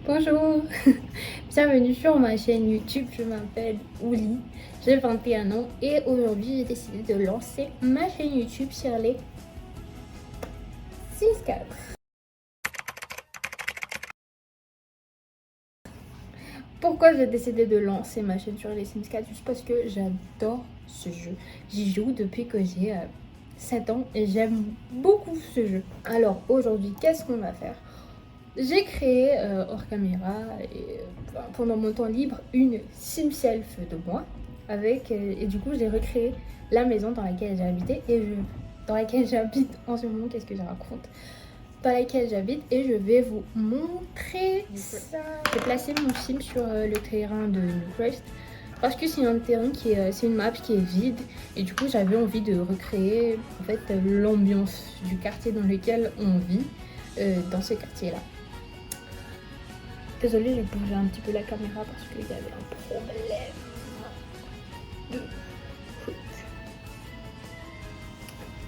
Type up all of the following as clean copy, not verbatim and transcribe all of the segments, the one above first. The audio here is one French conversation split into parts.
Bonjour, bienvenue sur ma chaîne YouTube, je m'appelle Ouli, j'ai 21 ans et aujourd'hui j'ai décidé de lancer ma chaîne YouTube sur les Sims 4. Pourquoi j'ai décidé de lancer ma chaîne sur les Sims 4? Juste parce que j'adore ce jeu. J'y joue depuis que j'ai 7 ans et j'aime beaucoup ce jeu. Alors aujourd'hui, qu'est-ce qu'on va faire? J'ai créé hors caméra et pendant mon temps libre une Sim-Self de moi avec et du coup j'ai recréé la maison dans laquelle j'ai habité dans laquelle j'habite en ce moment. Qu'est-ce que je raconte? Dans laquelle j'habite et je vais vous montrer ça. J'ai placé mon sim sur le terrain de Newcrest parce que c'est un terrain c'est une map qui est vide et du coup j'avais envie de recréer en fait l'ambiance du quartier dans lequel on vit dans ce quartier là. Désolée, j'ai bougé un petit peu la caméra parce qu'il y avait un problème de foot.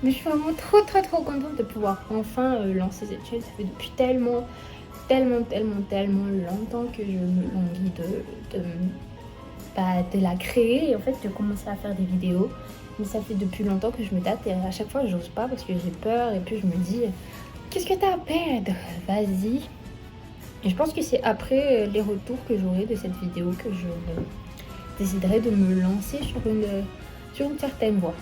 Mais je suis vraiment trop contente de pouvoir enfin lancer cette chaîne. Ça fait depuis tellement longtemps que je me languis de la créer et en fait de commencer à faire des vidéos. Mais ça fait depuis longtemps que je me tâte et à chaque fois j'ose pas parce que j'ai peur et puis je me dis qu'est-ce que t'as à perdre? Vas-y. Et je pense que c'est après les retours que j'aurai de cette vidéo que je déciderai de me lancer sur une certaine voie.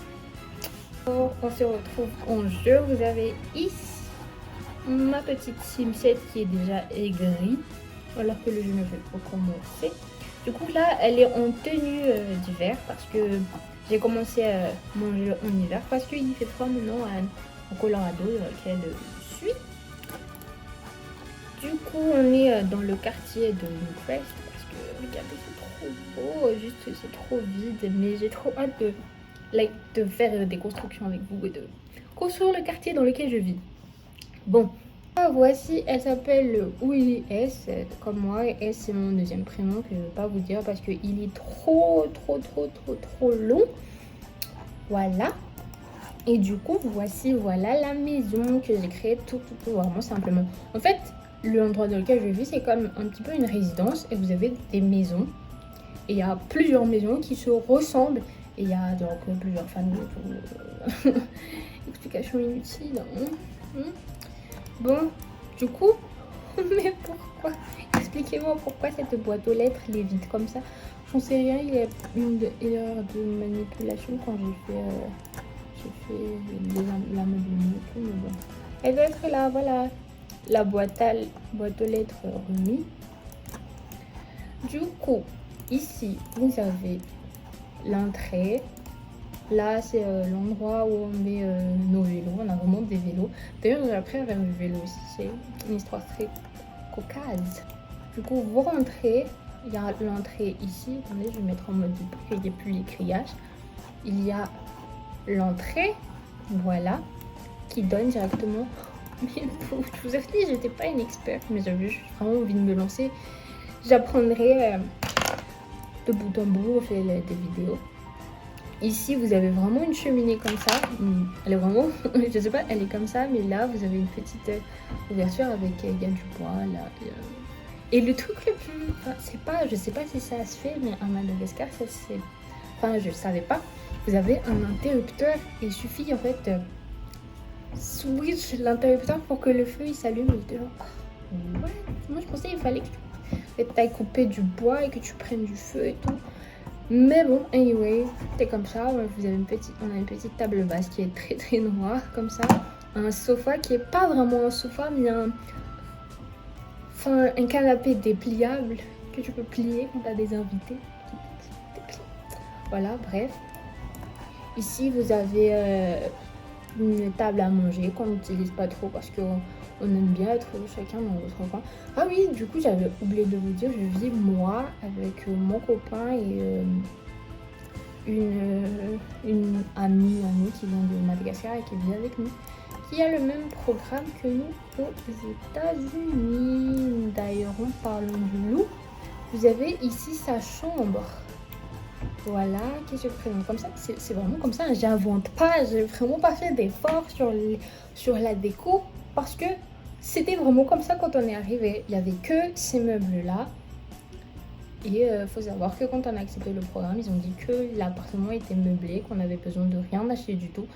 Alors, on se retrouve en jeu. Vous avez ici ma petite Sim7 qui est déjà aigrie alors que le jeu ne fait pas commencer. Du coup là elle est en tenue d'hiver parce que j'ai commencé mon jeu en hiver parce qu'il fait froid maintenant au Colorado dans lequel je suis. Du coup, on est dans le quartier de Newcrest parce que regardez, c'est trop beau, juste c'est trop vide, mais j'ai trop hâte de faire des constructions avec vous et de construire le quartier dans lequel je vis. Bon, voici, elle s'appelle Willy S, comme moi, et S c'est mon deuxième prénom que je ne vais pas vous dire parce qu'il est trop long. Voilà. Et du coup, voilà la maison que j'ai créée tout vraiment simplement. En fait, l'endroit dans lequel je vis, c'est comme un petit peu une résidence et vous avez des maisons. Et il y a plusieurs maisons qui se ressemblent. Et il y a donc plusieurs familles. Explication inutile. Bon, du coup, mais pourquoi? Expliquez-moi pourquoi cette boîte aux lettres elle est vide comme ça. J'en sais rien, il y a une erreur de manipulation quand j'ai fait la manipulation, mais bon. Elle doit être là, voilà. La boîte aux lettres remis. Du coup, ici, vous avez l'entrée. Là, c'est l'endroit où on met nos vélos. On a vraiment des vélos. D'ailleurs, j'ai appris à faire du vélo aussi. C'est une histoire très cocasse. Du coup, vous rentrez. Il y a l'entrée ici. Attendez, je vais mettre en mode pour qu'il n'y ait plus les criages. Il y a l'entrée, voilà, qui donne directement. Mais pour je vous explique, j'étais pas une experte, mais j'avais juste vraiment envie de me lancer. J'apprendrai de bout en bout, on fait des vidéos. Ici, vous avez vraiment une cheminée comme ça. Elle est vraiment, je sais pas, elle est comme ça, mais là, vous avez une petite ouverture avec il y a du bois là. Et le truc le plus, enfin, c'est pas, je sais pas si ça se fait, mais à Madagascar, ça c'est, enfin, je savais pas. Vous avez un interrupteur, il suffit en fait switch l'interrupteur pour que le feu il s'allume. Et genre, what? Moi je pensais qu'il fallait que tu ailles couper du bois et que tu prennes du feu et tout. Mais bon, anyway, c'est comme ça. On a une petite table basse qui est très noire comme ça. Un sofa qui est pas vraiment un sofa, mais un canapé dépliable que tu peux plier quand tu as des invités. Voilà, bref. Ici, vous avez une table à manger qu'on n'utilise pas trop parce qu'on aime bien être chacun dans notre coin. Ah oui, du coup, j'avais oublié de vous dire, je vis moi avec mon copain et une amie qui vient de Madagascar et qui vit avec nous, qui a le même programme que nous aux États-Unis. D'ailleurs, en parlant du loup, vous avez ici sa chambre. Voilà, qui se présente comme ça. C'est vraiment comme ça. J'invente pas, j'ai vraiment pas fait d'effort sur la déco parce que c'était vraiment comme ça quand on est arrivé. Il n'y avait que ces meubles-là. Et faut savoir que quand on a accepté le programme, ils ont dit que l'appartement était meublé, qu'on avait besoin de rien acheter du tout.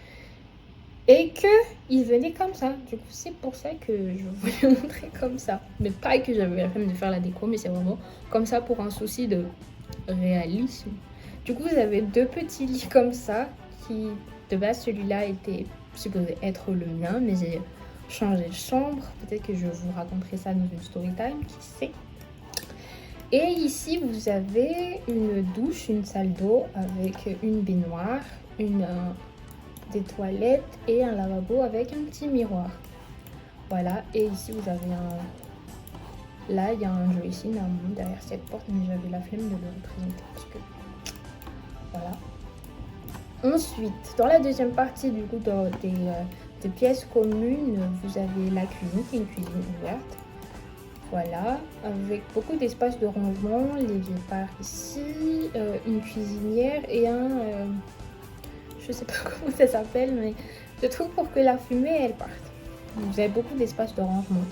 Et qu'il venait comme ça. Du coup, c'est pour ça que je voulais montrer comme ça. Mais pas que j'avais la flemme de faire la déco, mais c'est vraiment comme ça pour un souci de réalisme. Du coup, vous avez 2 petits lits comme ça, qui, de base, celui-là était supposé être le mien, mais j'ai changé de chambre. Peut-être que je vous raconterai ça dans une story time, qui sait. Et ici, vous avez une douche, une salle d'eau avec une baignoire, des toilettes et un lavabo avec un petit miroir. Voilà, et ici, vous avez un... Là, il y a un joystick normalement derrière cette porte, mais j'avais la flemme de le représenter parce que... Voilà. Ensuite, dans la deuxième partie, du coup, des pièces communes, vous avez la cuisine, qui est une cuisine ouverte. Voilà, avec beaucoup d'espace de rangement, les vieux par ici, une cuisinière et je sais pas comment ça s'appelle, mais le truc pour que la fumée elle parte. Vous avez beaucoup d'espace de rangement.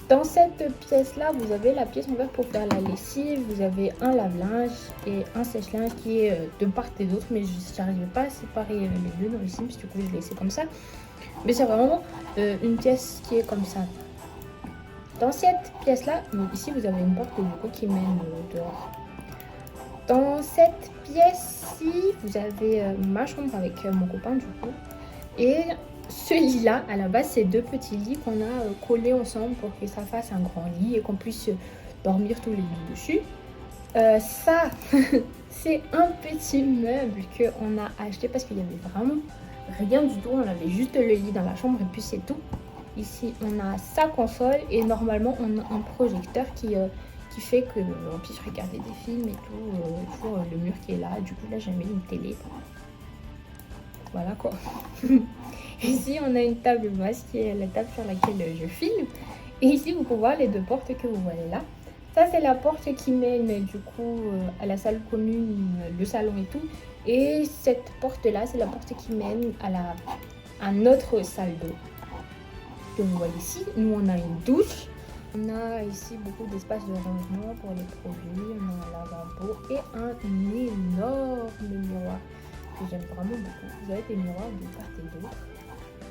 Dans cette pièce-là, vous avez la pièce ouverte pour faire la lessive, vous avez un lave-linge et un sèche-linge qui est de part et d'autre, mais je n'arrivais pas à séparer les deux dans le Sims, du coup je l'ai laissé comme ça. Mais c'est vraiment une pièce qui est comme ça. Dans cette pièce-là, ici vous avez une porte du coup qui mène dehors. Dans cette pièce-ci, vous avez ma chambre avec mon copain du coup. Et ce lit-là, à la base, c'est 2 petits lits qu'on a collés ensemble pour que ça fasse un grand lit et qu'on puisse dormir tous les deux dessus. Ça, c'est un petit meuble qu'on a acheté parce qu'il y avait vraiment rien du tout. On avait juste le lit dans la chambre et puis c'est tout. Ici, on a sa console et normalement, on a un projecteur qui fait que on puisse regarder des films et tout sur le mur qui est là. Du coup, là, j'ai mis une télé. Voilà quoi. Ici, on a une table basse qui est la table sur laquelle je filme. Et ici, vous pouvez voir les 2 portes que vous voyez là. Ça, c'est la porte qui mène du coup à la salle commune, le salon et tout. Et cette porte-là, c'est la porte qui mène à notre salle d'eau. Que vous voyez ici, nous on a une douche, on a ici beaucoup d'espace de rangement pour les produits, on a un lavabo et un énorme miroir que j'aime vraiment beaucoup. Vous avez des miroirs de part et d'autre,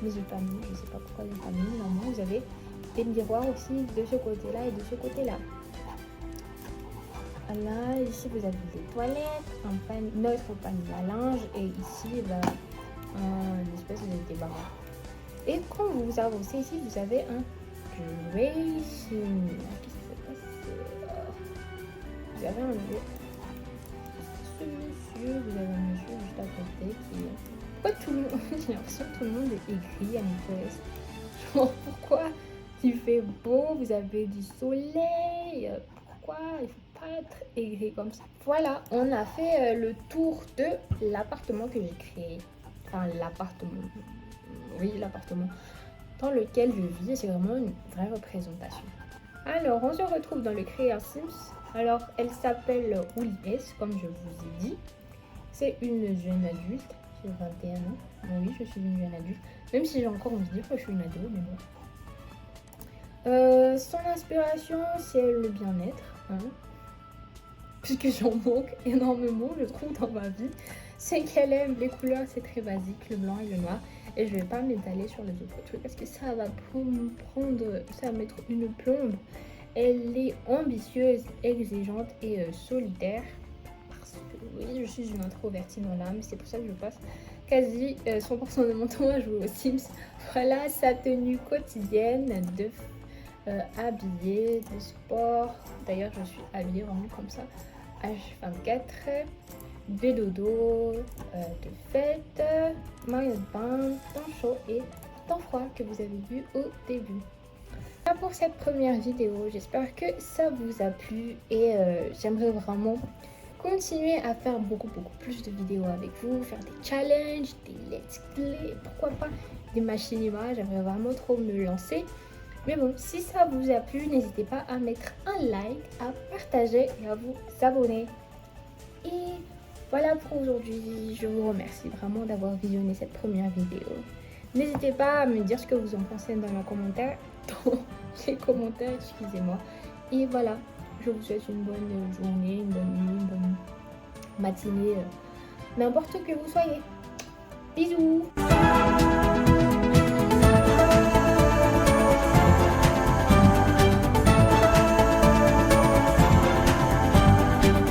mais j'ai pas mis, je sais pas pourquoi j'ai pas mis. Normalement vous avez des miroirs aussi de ce côté-là et de ce côté-là. Voilà, ici vous avez des toilettes, notre panier à linge et ici une espèce de débarras. Et quand vous avancez ici, vous avez un dressing. Qu'est-ce qui se passe? Vous avez un monsieur, vous avez un monsieur juste à côté qui... Pourquoi tout le monde... J'ai l'impression que tout le monde est aigri à une place. Genre, pourquoi il fait beau, vous avez du soleil, pourquoi il faut pas être aigri comme ça? Voilà, on a fait le tour de l'appartement que j'ai créé. Enfin, l'appartement... Oui, l'appartement dans lequel je vis, c'est vraiment une vraie représentation. Alors, on se retrouve dans le créer un Sims. Alors, elle s'appelle Uli S, comme je vous ai dit. C'est une jeune adulte, j'ai 21 ans. Bon, oui, je suis une jeune adulte, même si j'ai encore envie de dire que je suis une ado, mais bon. Son inspiration, c'est le bien-être, hein, puisque j'en manque énormément, je trouve, dans ma vie. C'est qu'elle aime les couleurs, c'est très basique, le blanc et le noir. Et je vais pas m'étaler sur les autres trucs parce que ça va ça va mettre une plombe. Elle est ambitieuse, exigeante et solitaire. Parce que oui, je suis une introvertie dans l'âme. C'est pour ça que je passe quasi 100% de mon temps à jouer aux Sims. Voilà sa tenue quotidienne de habillée, de sport. D'ailleurs, je suis habillée vraiment comme ça. H24. De dodo, de fête, maillot de bain, temps chaud et temps froid que vous avez vu au début. Voilà pour cette première vidéo, j'espère que ça vous a plu et j'aimerais vraiment continuer à faire beaucoup plus de vidéos avec vous, faire des challenges, des let's play, pourquoi pas des machinimas, j'aimerais vraiment trop me lancer. Mais bon, si ça vous a plu, n'hésitez pas à mettre un like, à partager et à vous abonner. Et voilà pour aujourd'hui, je vous remercie vraiment d'avoir visionné cette première vidéo. N'hésitez pas à me dire ce que vous en pensez dans les commentaires, excusez-moi. Et voilà, je vous souhaite une bonne journée, une bonne nuit, une bonne matinée, n'importe que vous soyez. Bisous!